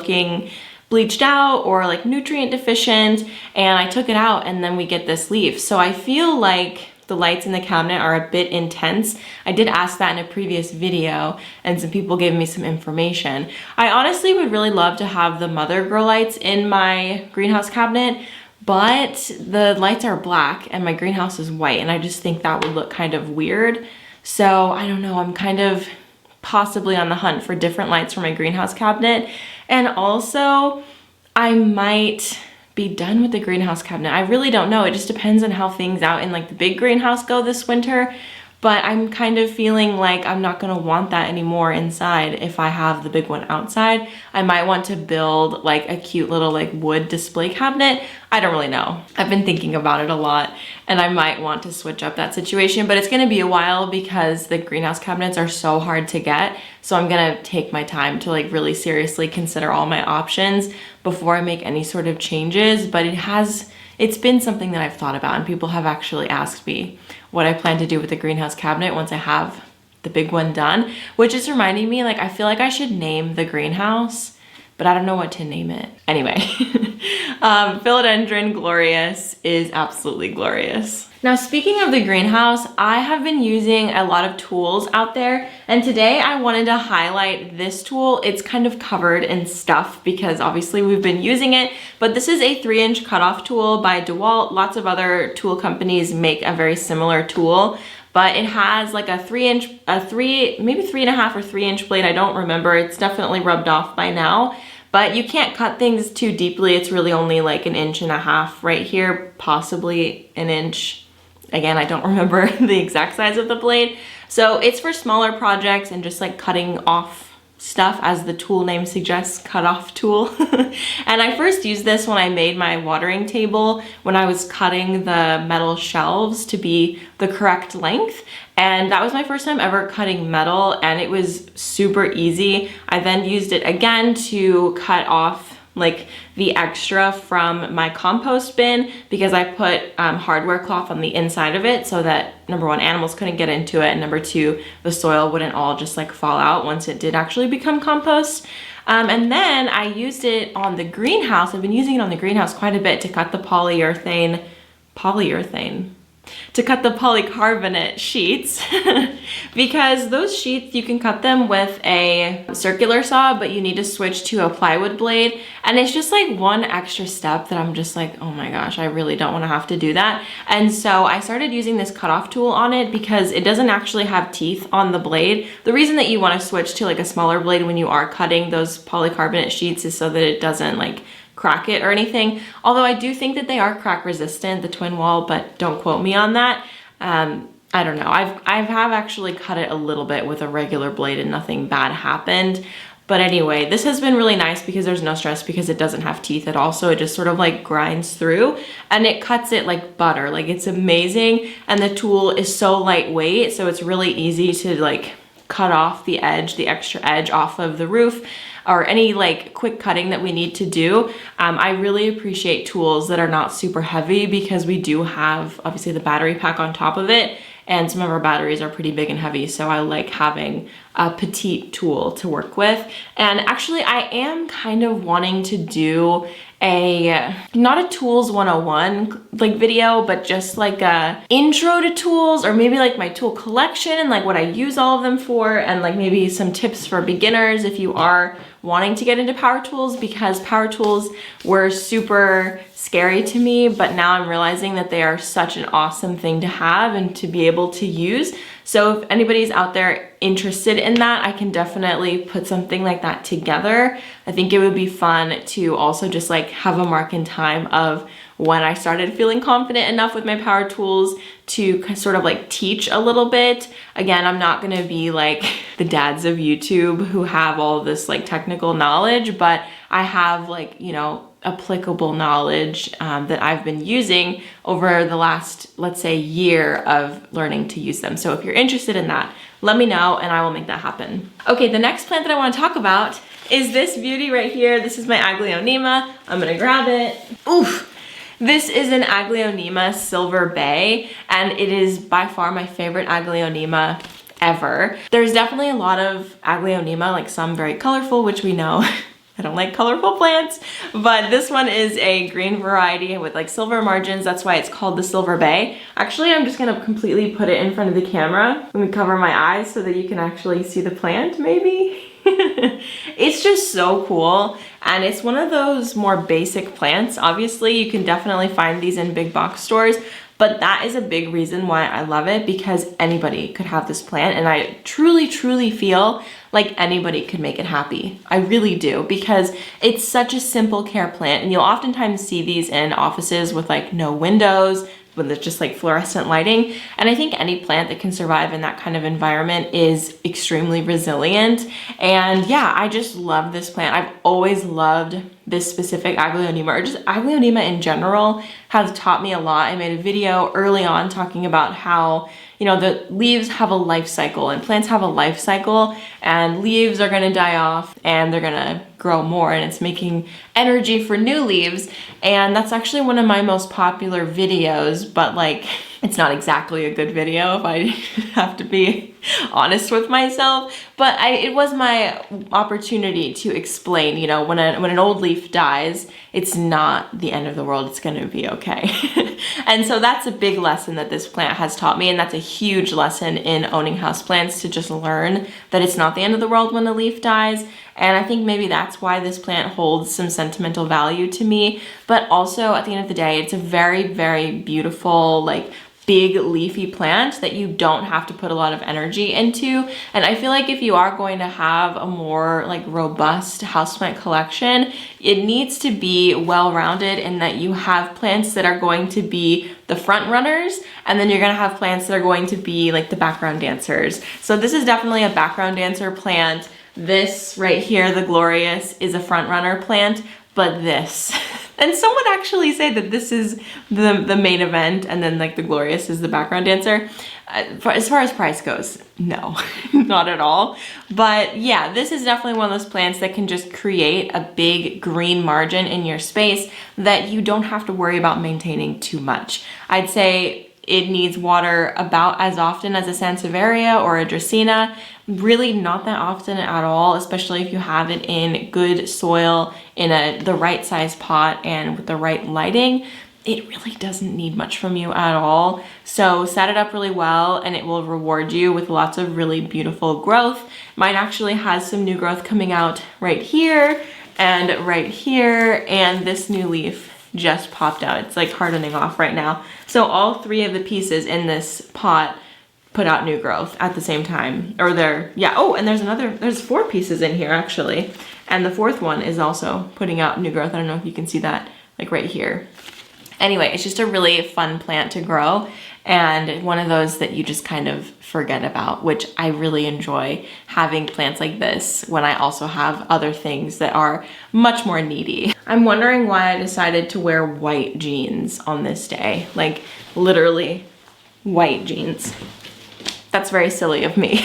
looking bleached out or like nutrient deficient, and I took it out and then we get this leaf. So I feel like the lights in the cabinet are a bit intense. I did ask that in a previous video and some people gave me some information. I honestly would really love to have the mother grow lights in my greenhouse cabinet, but the lights are black and my greenhouse is white, and I just think that would look kind of weird. So I don't know, I'm kind of possibly on the hunt for different lights for my greenhouse cabinet. And also I might be done with the greenhouse cabinet. I really don't know. It just depends on how things out in like the big greenhouse go this winter. But I'm kind of feeling like I'm not gonna want that anymore inside if I have the big one outside. I might want to build like a cute little like wood display cabinet. I don't really know. I've been thinking about it a lot and I might want to switch up that situation, but it's gonna be a while because the greenhouse cabinets are so hard to get. So I'm gonna take my time to like really seriously consider all my options before I make any sort of changes. But it's been something that I've thought about, and people have actually asked me what I plan to do with the greenhouse cabinet once I have the big one done, which is reminding me, like, I feel like I should name the greenhouse, but I don't know what to name it. Anyway, Philodendron Glorious is absolutely glorious. Now, speaking of the greenhouse, I have been using a lot of tools out there, and today I wanted to highlight this tool. It's kind of covered in stuff because obviously we've been using it, but this is a 3-inch cutoff tool by DeWalt. Lots of other tool companies make a very similar tool, but it has like a 3-inch, maybe 3.5 or 3-inch blade. I don't remember. It's definitely rubbed off by now. But you can't cut things too deeply. It's really only like 1.5 inches right here, possibly 1 inch. Again, I don't remember the exact size of the blade. So it's for smaller projects and just like cutting off stuff, as the tool name suggests, cut off tool. And I first used this when I made my watering table, when I was cutting the metal shelves to be the correct length. And that was my first time ever cutting metal, and it was super easy. I then used it again to cut off like the extra from my compost bin because I put hardware cloth on the inside of it so that number one, animals couldn't get into it, and number two, the soil wouldn't all just like fall out once it did actually become compost. And then I used it on the greenhouse. I've been using it on the greenhouse quite a bit to cut the to cut the polycarbonate sheets because those sheets, you can cut them with a circular saw, but you need to switch to a plywood blade. And it's just like one extra step that I'm just like, oh my gosh, I really don't want to have to do that. And so I started using this cutoff tool on it because it doesn't actually have teeth on the blade. The reason that you want to switch to like a smaller blade when you are cutting those polycarbonate sheets is so that it doesn't like crack it or anything. Although I do think that they are crack resistant, the twin wall, but don't quote me on that. I don't know. I have actually cut it a little bit with a regular blade and nothing bad happened. But anyway, this has been really nice because there's no stress because it doesn't have teeth at all. So it just sort of like grinds through and it cuts it like butter. Like, it's amazing. And the tool is so lightweight. So it's really easy to like cut off the edge, the extra edge off of the roof, or any like quick cutting that we need to do. I really appreciate tools that are not super heavy because we do have obviously the battery pack on top of it, and some of our batteries are pretty big and heavy, so I like having a petite tool to work with. And actually I am kind of wanting to do not a tools 101 like video, but just like a intro to tools, or maybe like my tool collection and like what I use all of them for, and like maybe some tips for beginners if you are wanting to get into power tools, because power tools were super scary to me, but now I'm realizing that they are such an awesome thing to have and to be able to use. So if anybody's out there interested in that, I can definitely put something like that together. I think it would be fun to also just like have a mark in time of when I started feeling confident enough with my power tools to sort of like teach a little bit. Again, I'm not gonna be like the dads of YouTube who have all this like technical knowledge, but I have like, you know, applicable knowledge that I've been using over the last, let's say, year of learning to use them. So if you're interested in that, let me know and I will make that happen. Okay, the next plant that I want to talk about is this beauty right here. This is my Aglaonema. I'm gonna grab it. Oof. This is an Aglaonema Silver Bay, and it is by far my favorite Aglaonema ever. There's definitely a lot of Aglaonema, like some very colorful, which we know I don't like colorful plants, but this one is a green variety with like silver margins. That's why it's called the Silver Bay. Actually, I'm just gonna completely put it in front of the camera. Let me cover my eyes so that you can actually see the plant, maybe. It's just so cool, and it's one of those more basic plants. Obviously, you can definitely find these in big box stores, but that is a big reason why I love it, because anybody could have this plant, and I truly, truly feel like anybody could make it happy. I really do, because it's such a simple care plant, and you'll oftentimes see these in offices with like no windows, with just like fluorescent lighting. And I think any plant that can survive in that kind of environment is extremely resilient. And yeah, I just love this plant. I've always loved this specific Aglaonema, or just Aglaonema in general, has taught me a lot. I made a video early on talking about how, you know, the leaves have a life cycle, and plants have a life cycle, and leaves are gonna die off and they're gonna grow more, and it's making energy for new leaves. And that's actually one of my most popular videos, but like, it's not exactly a good video if I have to be honest with myself. But it was my opportunity to explain, you know, when an old leaf dies, it's not the end of the world, it's gonna be okay. And so that's a big lesson that this plant has taught me, and that's a huge lesson in owning houseplants, to just learn that it's not the end of the world when a leaf dies. And I think maybe that's why this plant holds some sentimental value to me. But also at the end of the day, it's a very, very beautiful, like big leafy plant that you don't have to put a lot of energy into. And I feel like if you are going to have a more like robust houseplant collection, it needs to be well-rounded in that you have plants that are going to be the front runners, and then you're gonna have plants that are going to be like the background dancers. So this is definitely a background dancer plant. This right here, the Glorious, is a front runner plant, but this, and some would actually say that this is the main event, and then like the Glorious is the background dancer. As far as price goes, no, not at all. But yeah, this is definitely one of those plants that can just create a big green margin in your space that you don't have to worry about maintaining too much. I'd say it needs water about as often as a Sansevieria or a Dracaena. Really not that often at all, especially if you have it in good soil, in the right size pot, and with the right lighting. It really doesn't need much from you at all. So set it up really well, and it will reward you with lots of really beautiful growth. Mine actually has some new growth coming out right here, and this new leaf just popped out. It's like hardening off right now. So all three of the pieces in this pot put out new growth at the same time. Or oh, and there's 4 pieces in here actually. And the 4th one is also putting out new growth. I don't know if you can see that, like right here. Anyway, it's just a really fun plant to grow, and one of those that you just kind of forget about, which I really enjoy having plants like this when I also have other things that are much more needy. I'm wondering why I decided to wear white jeans on this day, like literally white jeans. That's very silly of me.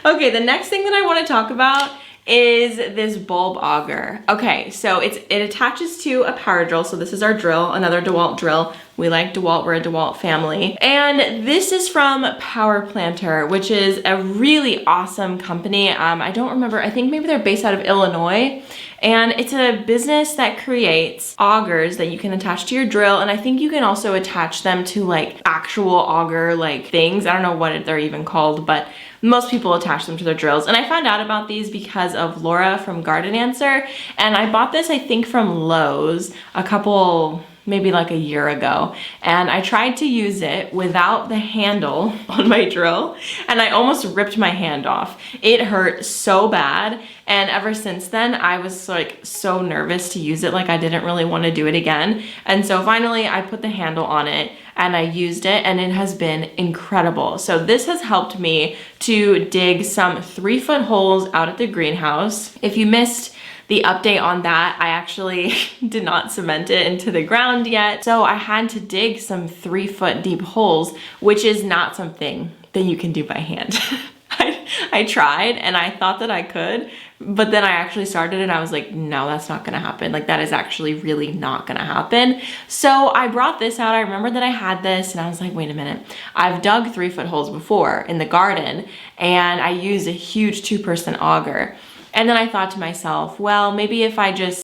Okay, the next thing that I want to talk about is this bulb auger. Okay, so it attaches to a power drill. So this is our drill, another DeWalt drill. We like DeWalt, we're a DeWalt family. And this is from Power Planter, which is a really awesome company. I don't remember, I think maybe they're based out of Illinois. And it's a business that creates augers that you can attach to your drill. And I think you can also attach them to like actual auger like things. I don't know what they're even called, but most people attach them to their drills. And I found out about these because of Laura from Garden Answer. And I bought this, I think, from Lowe's maybe like a year ago. And I tried to use it without the handle on my drill, and I almost ripped my hand off. It hurt so bad. And ever since then, I was like so nervous to use it. Like I didn't really want to do it again. And so finally I put the handle on it and I used it, and it has been incredible. So this has helped me to dig some 3-foot holes out at the greenhouse. If you missed the update on that, I actually did not cement it into the ground yet. So I had to dig some 3-foot deep holes, which is not something that you can do by hand. I tried and I thought that I could, but then I actually started and I was like, no, that's not gonna happen. Like that is actually really not gonna happen. So I brought this out. I remember that I had this and I was like, wait a minute. I've dug 3-foot holes before in the garden, and I used a huge 2-person auger. And then I thought to myself, well, maybe if I just